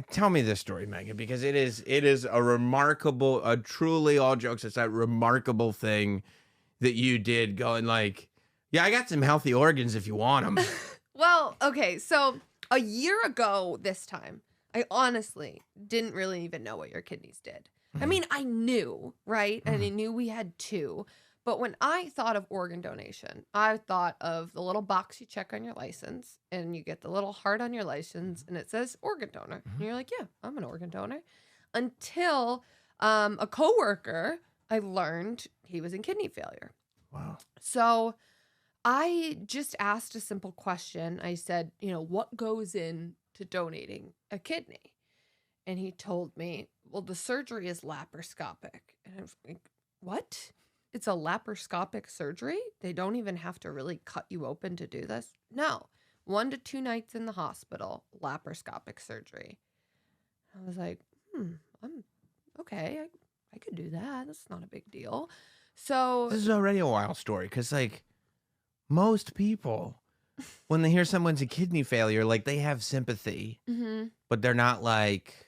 Tell me this story, Megan, because it is a remarkable, a truly, all jokes aside, remarkable thing that you did. Going like, yeah, I got some healthy organs if you want them. Well, okay, so a year ago this time, I honestly didn't really even know what your kidneys did. I mean, I knew, right? And I knew we had two. But when I thought of organ donation, I thought of the little box you check on your license, and you get the little heart on your license, and it says organ donor. And you're like, yeah, I'm an organ donor. Until a coworker, I learned he was in kidney failure. Wow. So I just asked a simple question. I said, what goes into donating a kidney? And he told me, well, the surgery is laparoscopic. And I was like, what? It's a laparoscopic surgery? They don't even have to really cut you open to do this? No. 1 to 2 nights in the hospital, laparoscopic surgery. I was like, I'm okay. I could do that. That's not a big deal. So This is already a wild story because, like, most people, when they hear someone's a kidney failure, like, they have sympathy, but they're not like,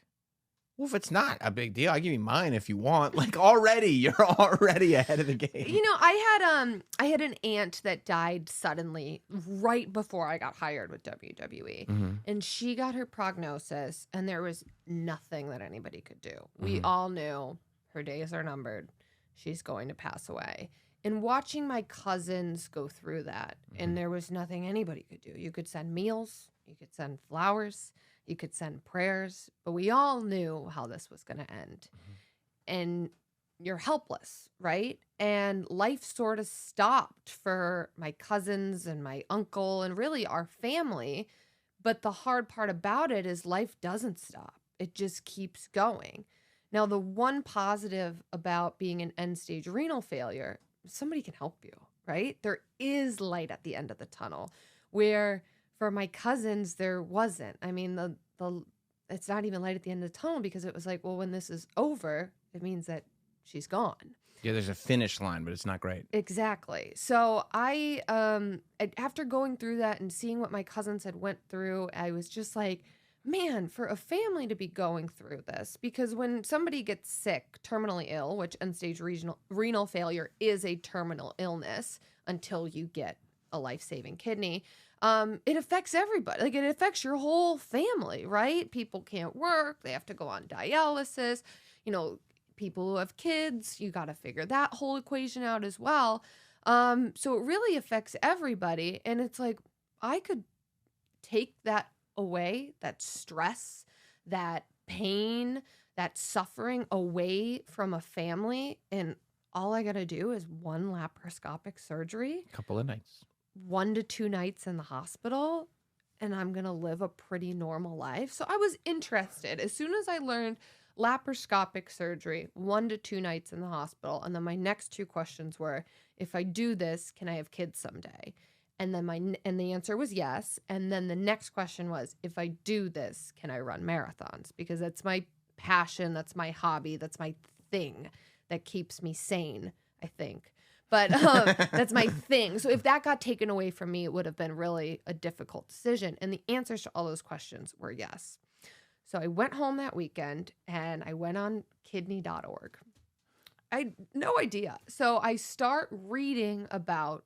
well, if it's not a big deal, I'll give you mine if you want. Like, you're already ahead of the game. I had an aunt that died suddenly right before I got hired with WWE. And she got her prognosis, and there was nothing that anybody could do. We all knew her days are numbered. She's going to pass away. And watching my cousins go through that, and there was nothing anybody could do. You could send meals, you could send flowers, you could send prayers, but we all knew how this was going to end. And you're helpless, right? And life sort of stopped for my cousins and my uncle and really our family. But the hard part about it is life doesn't stop. It just keeps going. Now, the one positive about being an end-stage renal failure, somebody can help you, right? There is light at the end of the tunnel, where for my cousins, there wasn't. I mean, the it's not even light at the end of the tunnel because it was like, well, when this is over, it means that she's gone. Yeah, there's a finish line, but it's not great. Exactly. So after going through that and seeing what my cousins had went through, I was just like, man, for a family to be going through this, because when somebody gets sick, terminally ill, which end-stage renal failure is a terminal illness until you get a life-saving kidney, it affects everybody. Like, it affects your whole family, right? People can't work. They have to go on dialysis. People who have kids, you got to figure that whole equation out as well. So it really affects everybody. And it's like, I could take that away, that stress, that pain, that suffering away from a family. And all I got to do is one laparoscopic surgery, Couple of nights. 1 to 2 nights in the hospital, and I'm going to live a pretty normal life. So I was interested. As soon as I learned laparoscopic surgery, 1 to 2 nights in the hospital, and then my next 2 questions were, if I do this, can I have kids someday? And then the answer was yes. And then the next question was, if I do this, can I run marathons? Because that's my passion, that's my hobby, that's my thing that keeps me sane, I think. But that's my thing. So if that got taken away from me, it would have been really a difficult decision. And the answers to all those questions were yes. So I went home that weekend and I went on kidney.org. I had no idea. So I start reading about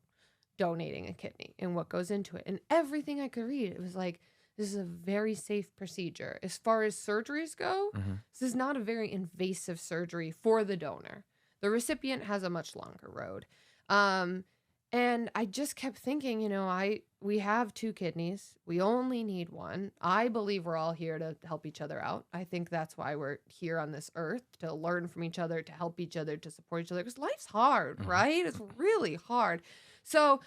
donating a kidney and what goes into it. And everything I could read, it was like, this is a very safe procedure. As far as surgeries go, this is not a very invasive surgery for the donor. The recipient has a much longer road. And I just kept thinking, we have 2 kidneys. We only need one. I believe we're all here to help each other out. I think that's why we're here on this earth, to learn from each other, to help each other, to support each other. Because life's hard, right? It's really hard. So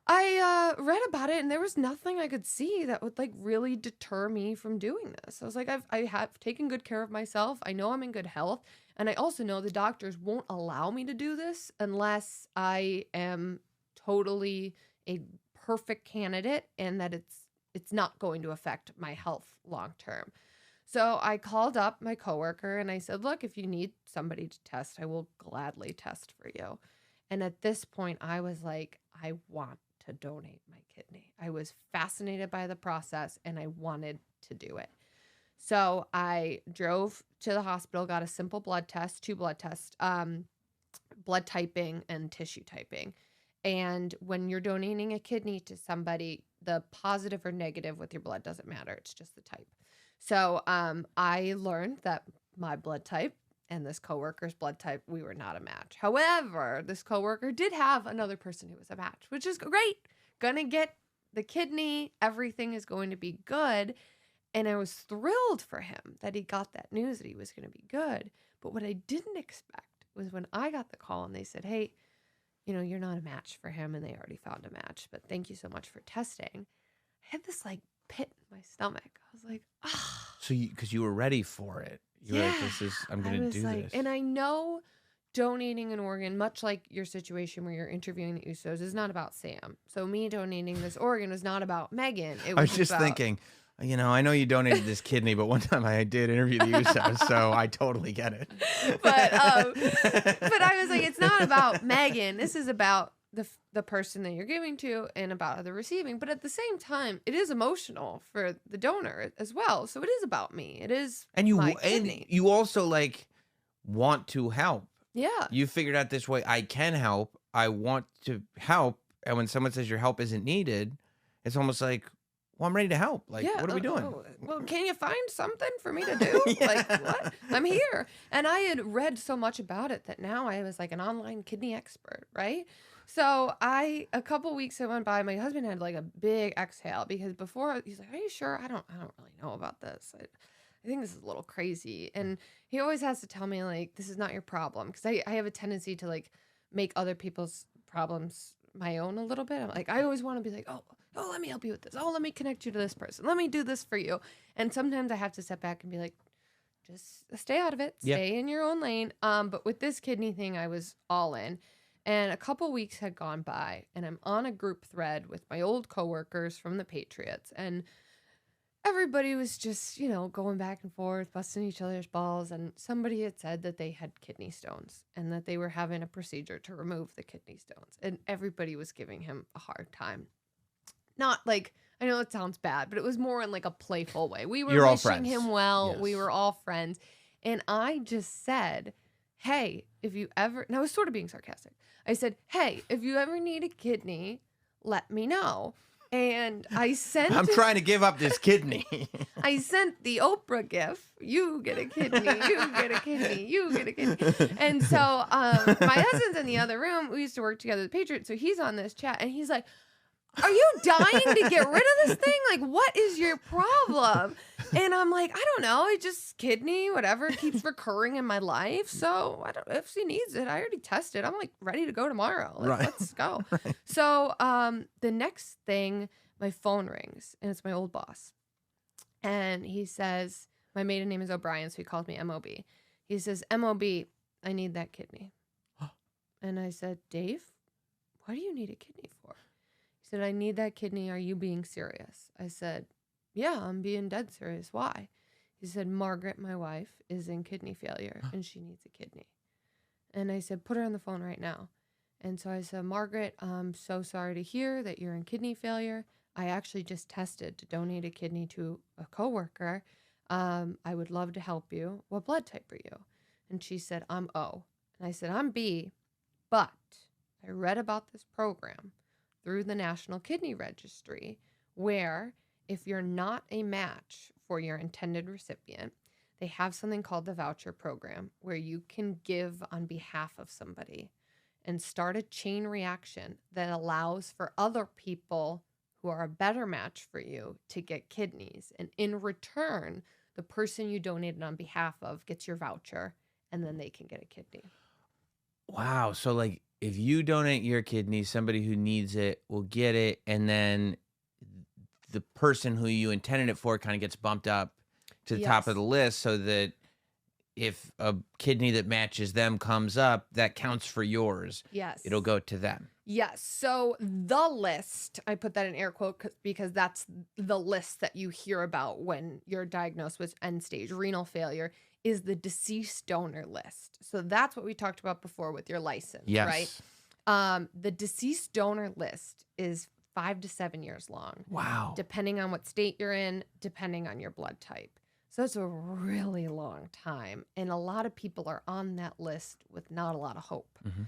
I read about it, and there was nothing I could see that would really deter me from doing this. I was like, I have taken good care of myself. I know I'm in good health. And I also know the doctors won't allow me to do this unless I am totally a perfect candidate and that it's not going to affect my health long term. So I called up my coworker and I said, look, if you need somebody to test, I will gladly test for you. And at this point, I was like, I want to donate my kidney. I was fascinated by the process and I wanted to do it. So I drove to the hospital, got a simple blood test, 2 blood tests, blood typing and tissue typing. And when you're donating a kidney to somebody, the positive or negative with your blood doesn't matter. It's just the type. So I learned that my blood type and this coworker's blood type, we were not a match. However, this coworker did have another person who was a match, which is great. Gonna get the kidney. Everything is going to be good. And I was thrilled for him that he got that news that he was going to be good. But what I didn't expect was when I got the call and they said, hey, you're not a match for him. And they already found a match. But thank you so much for testing. I had this like pit in my stomach. I was like, ah. So because you were ready for it. You were like, I'm going to do this. And I know donating an organ, much like your situation where you're interviewing the Usos, is not about Sam. So me donating this organ was not about Megan. I was just thinking, I know you donated this kidney, but one time I did interview the Usos, so I totally get it. But I was like, it's not about Megan. This is about the person that you're giving to and about the receiving. But at the same time, it is emotional for the donor as well. So it is about me. It is my kidney. And you also like want to help. Yeah. You figured out this way. I can help. I want to help. And when someone says your help isn't needed, it's almost like, well, I'm ready to help. Like, what are we doing? Well, can you find something for me to do? Like, what? I'm here. And I had read so much about it that now I was like an online kidney expert, right? So a couple weeks that went by, my husband had like a big exhale because before he's like, are you sure? I don't really know about this. I think this is a little crazy. And he always has to tell me like, this is not your problem. Cause I have a tendency to like make other people's problems my own a little bit. I'm like, I always want to be like, oh, let me help you with this. Oh, let me connect you to this person. Let me do this for you. And sometimes I have to step back and be like, just stay out of it. Stay in your own lane. But with this kidney thing, I was all in. And a couple weeks had gone by, and I'm on a group thread with my old coworkers from the Patriots. And everybody was just, going back and forth, busting each other's balls. And somebody had said that they had kidney stones and that they were having a procedure to remove the kidney stones. And everybody was giving him a hard time. Not like, I know it sounds bad, but it was more in like a playful way. We were wishing him well. Yes. We were all friends. And I just said, hey, if you ever, and I was sort of being sarcastic. I said, hey, if you ever need a kidney, let me know. And I sent... I'm trying to give up this kidney. I sent the Oprah gif. You get a kidney. You get a kidney. You get a kidney. And so my husband's in the other room. We used to work together at the Patriots. So he's on this chat. And he's like, are you dying to get rid of this thing? Like, what is your problem? And I'm like, I don't know. It just kidney, whatever, keeps recurring in my life. So I don't. If she needs it, I already tested. I'm like ready to go tomorrow. Like, let's go. Right. So the next thing, my phone rings and it's my old boss. And he says, my maiden name is O'Brien, so he calls me MOB. He says, MOB, I need that kidney. And I said, Dave, what do you need a kidney for? He said, I need that kidney. Are you being serious? I said, yeah, I'm being dead serious. Why? He said, Margaret, my wife, is in kidney failure and she needs a kidney. And I said, put her on the phone right now. And so I said, Margaret, I'm so sorry to hear that you're in kidney failure. I actually just tested to donate a kidney to a coworker. I would love to help you. What blood type are you? And she said, I'm O. And I said, I'm B, but I read about this program through the National Kidney Registry, where if you're not a match for your intended recipient, they have something called the voucher program where you can give on behalf of somebody and start a chain reaction that allows for other people who are a better match for you to get kidneys. And in return, the person you donated on behalf of gets your voucher and then they can get a kidney. Wow. So like, if you donate your kidney, somebody who needs it will get it, and then the person who you intended it for kind of gets bumped up to the top of the list so that if a kidney that matches them comes up, that counts for yours. Yes. It'll go to them. Yes. So the list, I put that in air quote because that's the list that you hear about when you're diagnosed with end-stage renal failure, is the deceased donor list. So that's what we talked about before with your license, right? The deceased donor list is 5 to 7 years long. Wow. Depending on what state you're in, depending on your blood type. So it's a really long time. And a lot of people are on that list with not a lot of hope. Mm-hmm.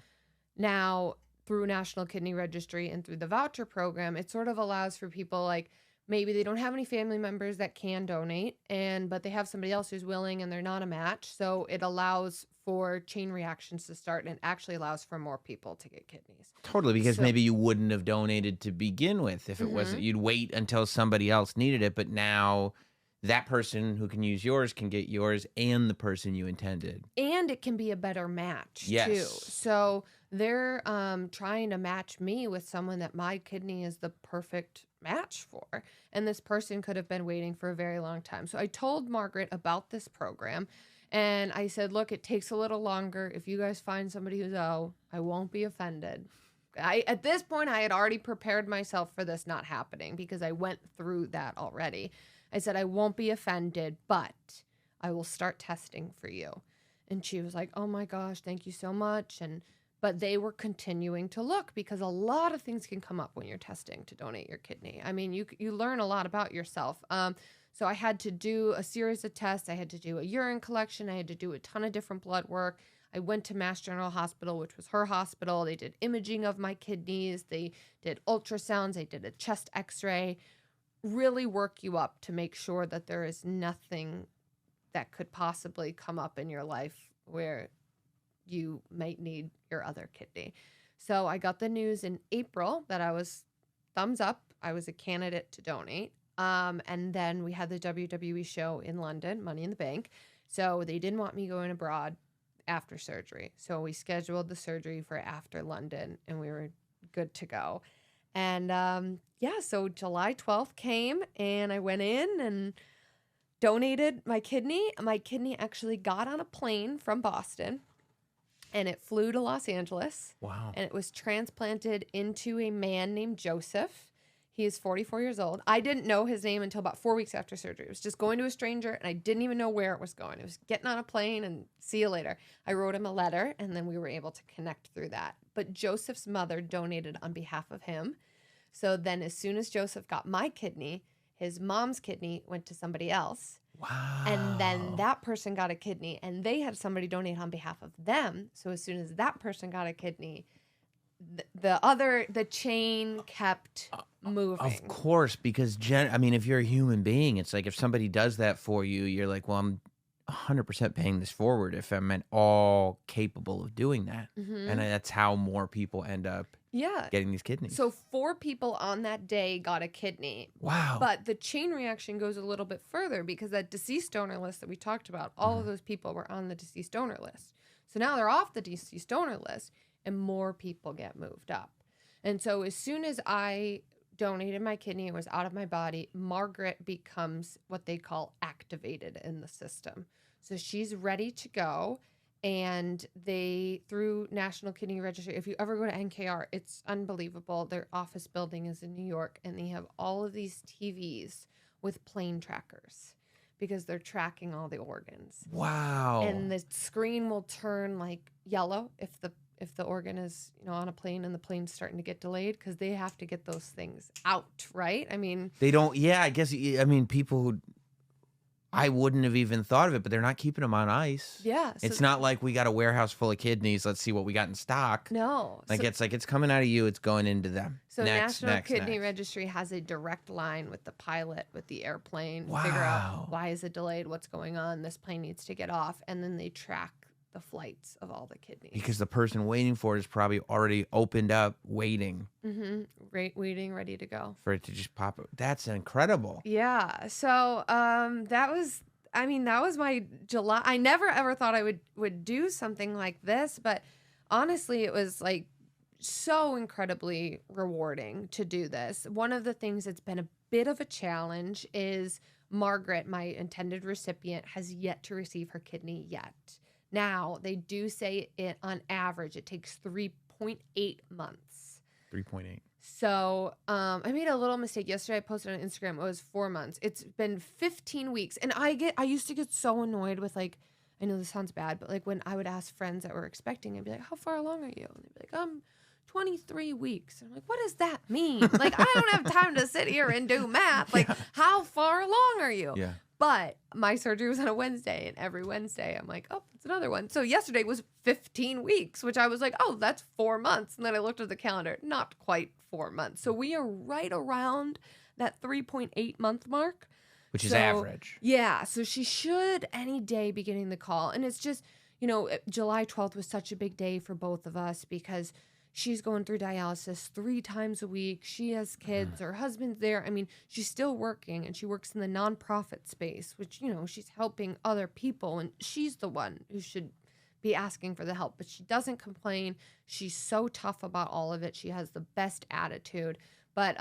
Now, through National Kidney Registry and through the voucher program, it sort of allows for people like maybe they don't have any family members that can donate, but they have somebody else who's willing and they're not a match. So it allows for chain reactions to start and actually allows for more people to get kidneys. Totally, because So- maybe you wouldn't have donated to begin with if it wasn't. You'd wait until somebody else needed it, but now that person who can use yours can get yours and the person you intended. And it can be a better match, too. Yes. So they're trying to match me with someone that my kidney is the perfect match for. And this person could have been waiting for a very long time. So I told Margaret about this program. And I said, look, it takes a little longer. If you guys find somebody who's I won't be offended. At this point, I had already prepared myself for this not happening because I went through that already. I said, I won't be offended, but I will start testing for you. And she was like, oh my gosh, thank you so much. But they were continuing to look because a lot of things can come up when you're testing to donate your kidney. I mean, you learn a lot about yourself. So I had to do a series of tests. I had to do a urine collection. I had to do a ton of different blood work. I went to Mass General Hospital, which was her hospital. They did imaging of my kidneys. They did ultrasounds. They did a chest x-ray. Really work you up to make sure that there is nothing that could possibly come up in your life where you might need your other kidney. So I got the news in April that I was thumbs up. I was a candidate to donate. And then we had the WWE show in London, Money in the Bank. So they didn't want me going abroad after surgery. So we scheduled the surgery for after London and we were good to go. And so July 12th came and I went in and donated my kidney. My kidney actually got on a plane from Boston and it flew to Los Angeles. Wow. And it was transplanted into a man named Joseph. He is 44 years old. I didn't know his name until about 4 weeks after surgery. It was just going to a stranger, and I didn't even know where it was going. It was getting on a plane and see you later. I wrote him a letter, and then we were able to connect through that. But Joseph's mother donated on behalf of him. So then as soon as Joseph got my kidney, his mom's kidney went to somebody else. Wow. And then that person got a kidney, and they had somebody donate on behalf of them. So as soon as that person got a kidney, the chain kept moving. Of course, because if you're a human being, it's like if somebody does that for you, you're like, well, I'm 100% paying this forward if I'm at all capable of doing that. And that's how more people end up getting these kidneys. So 4 people on that day got a kidney. Wow. But the chain reaction goes a little bit further because that deceased donor list that we talked about, all of those people were on the deceased donor list. So now they're off the deceased donor list and more people get moved up. And so as soon as I donated my kidney, it was out of my body, Margaret becomes what they call activated in the system. So she's ready to go. And they, through National Kidney Registry, if you ever go to NKR, it's unbelievable. Their office building is in New York, and they have all of these TVs with plane trackers because they're tracking all the organs. Wow. And the screen will turn like yellow if the organ is on a plane and the plane's starting to get delayed because they have to get those things out, right? I mean, they don't. Yeah, I guess. People who I wouldn't have even thought of it, but they're not keeping them on ice. yeah. So It's not like we got a warehouse full of kidneys. Let's see what we got in stock. no. It's coming out of you. It's going into them. So next, National next, Kidney next. Registry has a direct line with the pilot, with the airplane, figure out why is it delayed, what's going on, this plane needs to get off, and then they track the flights of all the kidneys. Because the person waiting for it is probably already opened up, waiting Waiting, ready to go. for it to just pop up. That's incredible. Yeah. So that was my July. I never ever thought I would do something like this, but honestly, it was like so incredibly rewarding to do this. One of the things that's been a bit of a challenge is Margaret, my intended recipient, has yet to receive her kidney yet. Now, they do say on average, it takes 3.8 months. 3.8. So I made a little mistake yesterday. I posted on Instagram. It was 4 months. It's been 15 weeks. And I used to get so annoyed with I know this sounds bad, but when I would ask friends that were expecting, I'd be like, how far along are you? And they'd be like, 23 weeks. And I'm like, what does that mean? I don't have time to sit here and do math. How far along are you? Yeah. But my surgery was on a Wednesday, and every Wednesday I'm like, oh, it's another one. So yesterday was 15 weeks, which I was like, oh, that's 4 months. And then I looked at the calendar, not quite 4 months. So we are right around that 3.8 month mark. Which is average. Yeah. So she should any day be getting the call. And it's just, July 12th was such a big day for both of us because she's going through dialysis 3 times a week. She has kids. Her husband's there. I mean, she's still working, and she works in the nonprofit space, which, she's helping other people. And she's the one who should be asking for the help. But she doesn't complain. She's so tough about all of it. She has the best attitude. But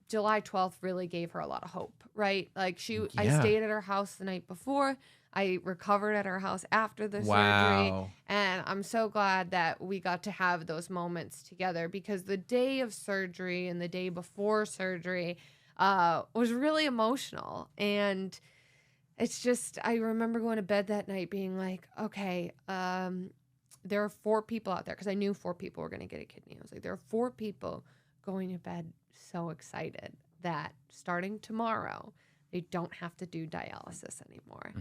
July 12th really gave her a lot of hope, right? Like I stayed at her house the night before. I recovered at her house after the surgery. And I'm so glad that we got to have those moments together, because the day of surgery and the day before surgery was really emotional. And it's just, I remember going to bed that night being like, okay, there are 4 people out there, because I knew 4 people were going to get a kidney. I was like, there are 4 people going to bed so excited that starting tomorrow, they don't have to do dialysis anymore.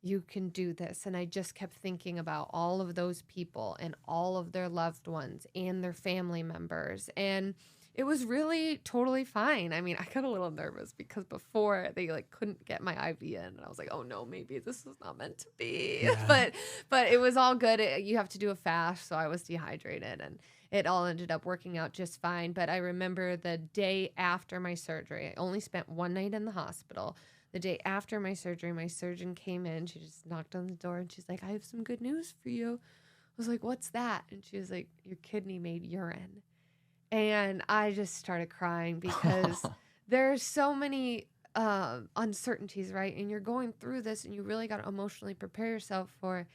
You can do this. And I just kept thinking about all of those people and all of their loved ones and their family members. And it was really totally fine. I mean, I got a little nervous because before they couldn't get my IV in, and I was like, oh no, maybe this was not meant to be. Yeah. But it was all good. You have to do a fast, so I was dehydrated, and it all ended up working out just fine. But I remember the day after my surgery, I only spent 1 night in the hospital. The day after my surgery, my surgeon came in. She just knocked on the door, and she's like, I have some good news for you. I was like, what's that? And she was like, your kidney made urine. And I just started crying because there's so many uncertainties, right? And you're going through this, and you really got to emotionally prepare yourself for,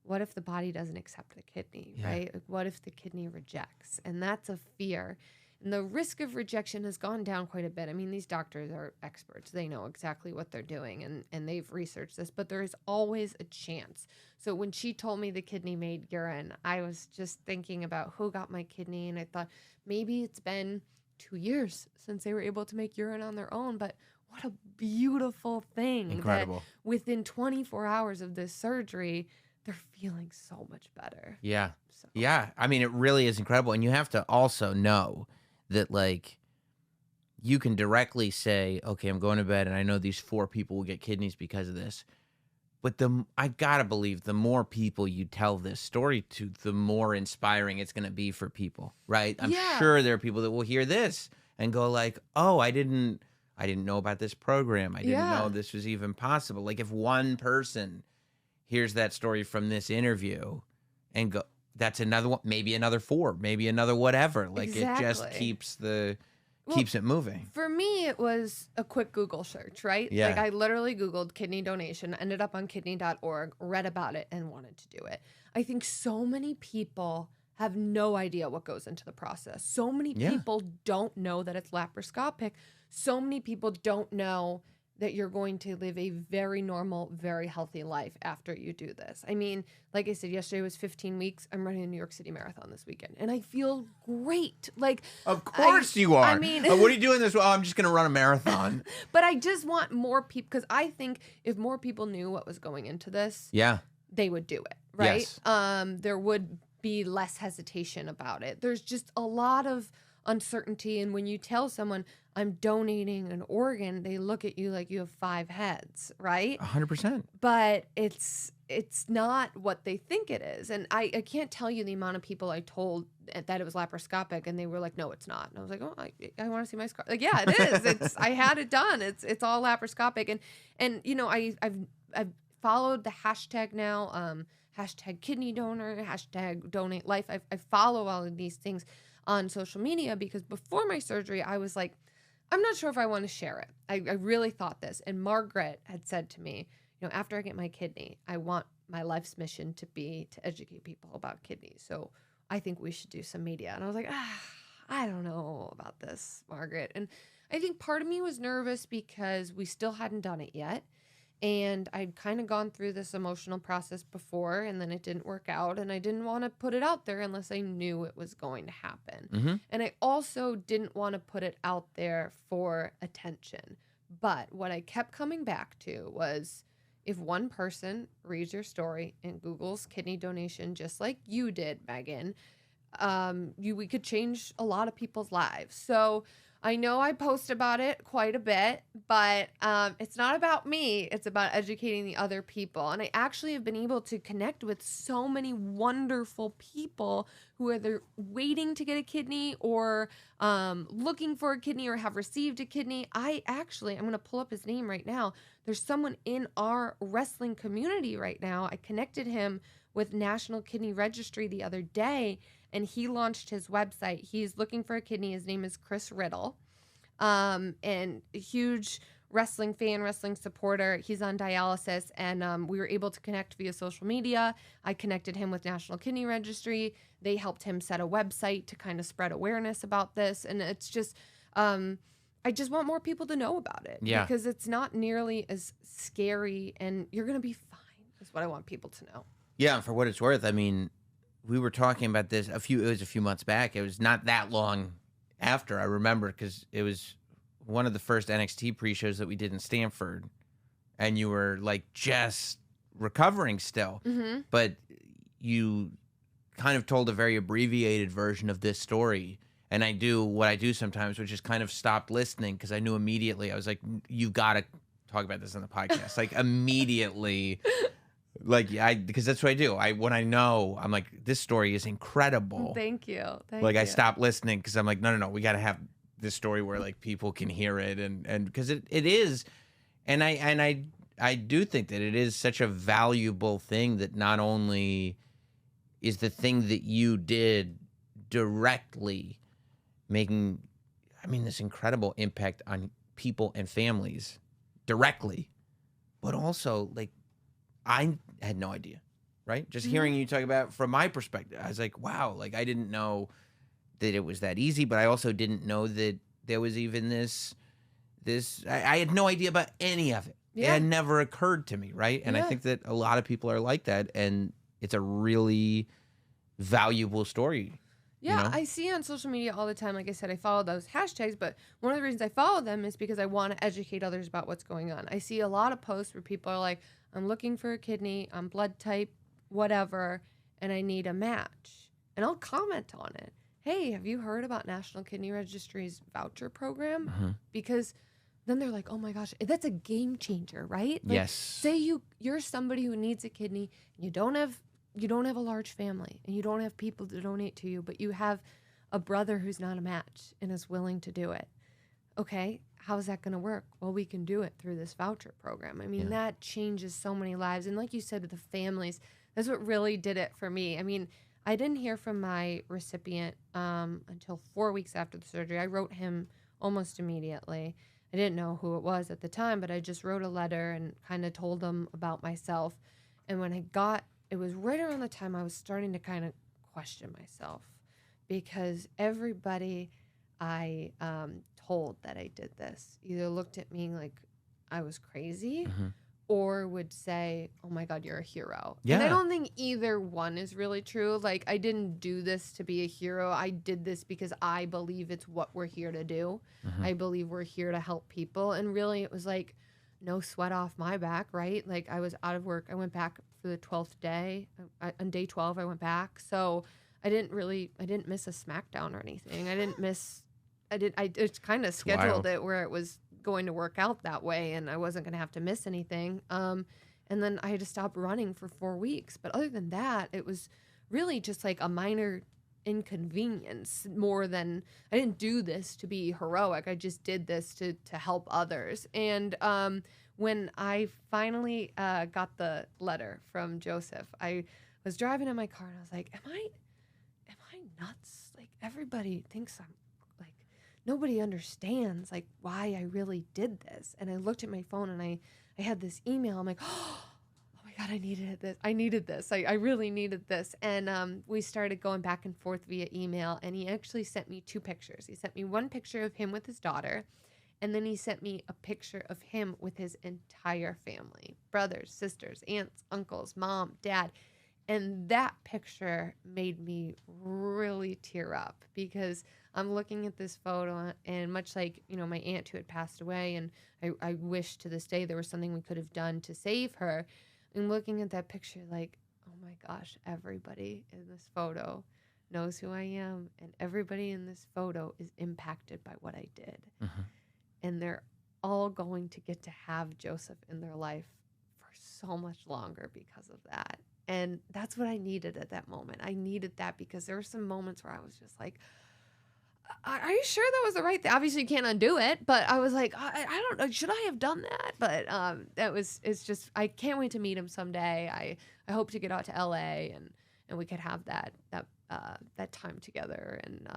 what if the body doesn't accept the kidney, right? Like, what if the kidney rejects? And that's a fear. And the risk of rejection has gone down quite a bit. I mean, these doctors are experts. They know exactly what they're doing, and they've researched this, but there is always a chance. So when she told me the kidney made urine, I was just thinking about who got my kidney, and I thought maybe it's been 2 years since they were able to make urine on their own, but what a beautiful thing. Incredible. That within 24 hours of this surgery, they're feeling so much better. Yeah. So. Yeah. I mean, it really is incredible. And you have to also know that, you can directly say, okay, I'm going to bed, and I know these 4 people will get kidneys because of this. But I gotta believe the more people you tell this story to, the more inspiring it's gonna be for people, right? I'm sure there are people that will hear this and go like, oh, I didn't know about this program. I didn't know this was even possible. Like, if one person hears that story from this interview and go, that's another one, maybe another 4, maybe another whatever. Like, it just keeps it moving. For me, it was a quick Google search, right? Yeah. Like, I literally Googled kidney donation, ended up on kidney.org, read about it, and wanted to do it. I think so many people have no idea what goes into the process. So many people don't know that it's laparoscopic. So many people don't know that you're going to live a very normal, very healthy life after you do this. I mean, like I said, yesterday was 15 weeks. I'm running a New York City Marathon this weekend, and I feel great. Like, of course you are. I mean, what are you doing this? Well, I'm just going to run a marathon. But I just want more people, because I think if more people knew what was going into this, they would do it, right? Yes. There would be less hesitation about it. There's just a lot of uncertainty, and when you tell someone, I'm donating an organ, they look at you like you have 5 heads, right? 100%. But it's not what they think it is. And I can't tell you the amount of people I told that it was laparoscopic, and they were like, no, it's not. And I was like, oh, I want to see my scar. Like, yeah, it is. I had it done. It's all laparoscopic. And I've followed the hashtag now, hashtag kidney donor, hashtag donate life. I follow all of these things on social media, because before my surgery, I was like, I'm not sure if I want to share it. I really thought this. And Margaret had said to me, after I get my kidney, I want my life's mission to be to educate people about kidneys. So I think we should do some media. And I was like, I don't know about this, Margaret. And I think part of me was nervous because we still hadn't done it yet. And I'd kind of gone through this emotional process before, and then it didn't work out, and I didn't want to put it out there unless I knew it was going to happen. Mm-hmm. And I also didn't want to put it out there for attention. But what I kept coming back to was if one person reads your story and Google's kidney donation, just like you did, Megan, we could change a lot of people's lives. So I know I post about it quite a bit, but it's not about me. It's about educating the other people. And I actually have been able to connect with so many wonderful people who are either waiting to get a kidney or looking for a kidney or have received a kidney. I'm going to pull up his name right now. There's someone in our wrestling community right now. I connected him with National Kidney Registry the other day, and he launched his website. He's looking for a kidney. His name is Chris Riddle, and a huge wrestling fan, wrestling supporter. He's on dialysis, and we were able to connect via social media. I connected him with National Kidney Registry. They helped him set a website to kind of spread awareness about this, and it's just I just want more people to know about it because it's not nearly as scary, and you're going to be fine is what I want people to know. Yeah, for what it's worth, I mean, we were talking about this it was a few months back. It was not that long after, I remember, because it was one of the first NXT pre-shows that we did in Stamford, and you were like just recovering still, but you kind of told a very abbreviated version of this story. And I do what I do sometimes, which is kind of stopped listening because I knew immediately. I was like, you got to talk about this on the podcast. Like immediately, because that's what I do. When I know, I'm like, this story is incredible. Thank you. I stopped listening because I'm like, no, we got to have this story where like people can hear it, and because it is, and I do think that it is such a valuable thing that not only is the thing that you did directly making, this incredible impact on people and families directly, but also like I had no idea, right? Just hearing you talk about from my perspective, I was like, wow, like I didn't know that it was that easy, but I also didn't know that there was even this, I had no idea about any of it. Yeah. It had never occurred to me, right? And I think that a lot of people are like that, and it's a really valuable story. Yeah, you know? I see on social media all the time. Like I said, I follow those hashtags, but one of the reasons I follow them is because I want to educate others about what's going on. I see a lot of posts where people are like, I'm looking for a kidney, I'm blood type, whatever, and I need a match. And I'll comment on it. Hey, have you heard about National Kidney Registry's voucher program? Because then they're like, oh my gosh, that's a game changer, right? Like, yes. Say you're somebody who needs a kidney, and you don't have a large family, and you don't have people to donate to you, but you have a brother who's not a match and is willing to do it. Okay, how's that going to work? Well, we can do it through this voucher program. That changes so many lives. And like you said, the families, that's what really did it for me. I didn't hear from my recipient until 4 weeks after the surgery. I wrote him almost immediately. I didn't know who it was at the time, but I just wrote a letter and kind of told him about myself. And when it was right around the time I was starting to kind of question myself, because everybody I told that I did this either looked at me like I was crazy or would say, oh my God, you're a hero. Yeah. And I don't think either one is really true. Like, I didn't do this to be a hero. I did this because I believe it's what we're here to do. I believe we're here to help people. And really, it was like no sweat off my back, right? Like, I was out of work. I went back for the 12th day. On day 12, I went back. So I didn't miss a SmackDown or anything. I just kind of scheduled it where it was going to work out that way, and I wasn't going to have to miss anything. And then I had to stop running for 4 weeks. But other than that, it was really just like a minor inconvenience more than I didn't do this to be heroic. I just did this to help others. And when I finally got the letter from Joseph, I was driving in my car and I was like, am I nuts? Like, everybody thinks I'm like, nobody understands like why I really did this. And I looked at my phone and I had this email. I'm like, oh my God, I needed this. I really needed this. And we started going back and forth via email, and he actually sent me 2 pictures. He sent me one picture of him with his daughter, and then he sent me a picture of him with his entire family, brothers, sisters, aunts, uncles, mom, dad. And that picture made me really tear up because I'm looking at this photo and much like, my aunt who had passed away, and I wish to this day there was something we could have done to save her. And looking at that picture, like, oh my gosh, everybody in this photo knows who I am, and everybody in this photo is impacted by what I did. Mm-hmm. And they're all going to get to have Joseph in their life for so much longer because of that. And that's what I needed at that moment. I needed that because there were some moments where I was just like, are you sure that was the right thing? Obviously you can't undo it, but I was like, I don't know. Should I have done that? But it's just, I can't wait to meet him someday. I hope to get out to LA and we could have that time together. And